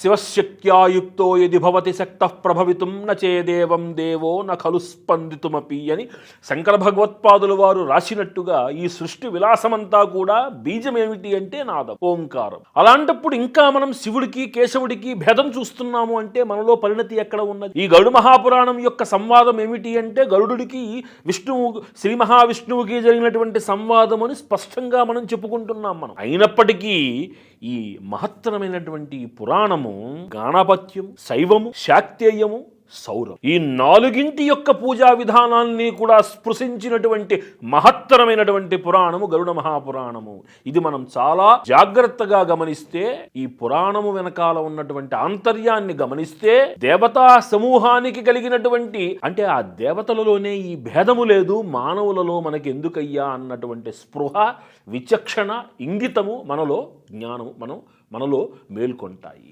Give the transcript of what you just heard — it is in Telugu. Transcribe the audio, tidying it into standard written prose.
శివశక్త్యాయుక్తో యది భవతి శక్తః ప్రభవితుం న చేదేవం దేవో న ఖలు స్పందితుమపి అని శంకర భగవత్పాదుల వారు రాసినట్టుగా ఈ సృష్టి విలాసమంతా కూడా బీజం ఏమిటి అంటే నాదం, ఓంకారం. అలాంటప్పుడు ఇంకా మనం శివుడికి కేశవుడికి భేదం చూస్తున్నాము అంటే మనలో పరిణతి ఎక్కడ ఉన్నది? ఈ గరుడ మహాపురాణం యొక్క సంవాదం ఏమిటి అంటే గరుడుడికి విష్ణువు, శ్రీ మహావిష్ణువుకి జరిగినటువంటి సంవాదం అని స్పష్టంగా మనం చెప్పుకుంటున్నాం. మనం అయినప్పటికీ ఈ మహత్తరమైనటువంటి పురాణము గాణపత్యం, శైవము, శాక్తేయము, సౌరం ఈ నాలుగింటి యొక్క పూజా విధానాన్ని కూడా స్పృశించినటువంటి మహత్తరమైనటువంటి పురాణము గరుడ మహాపురాణము. ఇది మనం చాలా జాగ్రత్తగా గమనిస్తే, ఈ పురాణము వెనకాల ఉన్నటువంటి ఆంతర్యాన్ని గమనిస్తే, దేవతా సమూహానికి కలిగినటువంటి అంటే ఆ దేవతలలోనే ఈ భేదము లేదు, మానవులలో మనకి ఎందుకయ్యా అన్నటువంటి స్పృహ, విచక్షణ, ఇంగితము మనలో, జ్ఞానము మనలో మేల్కొంటాయి.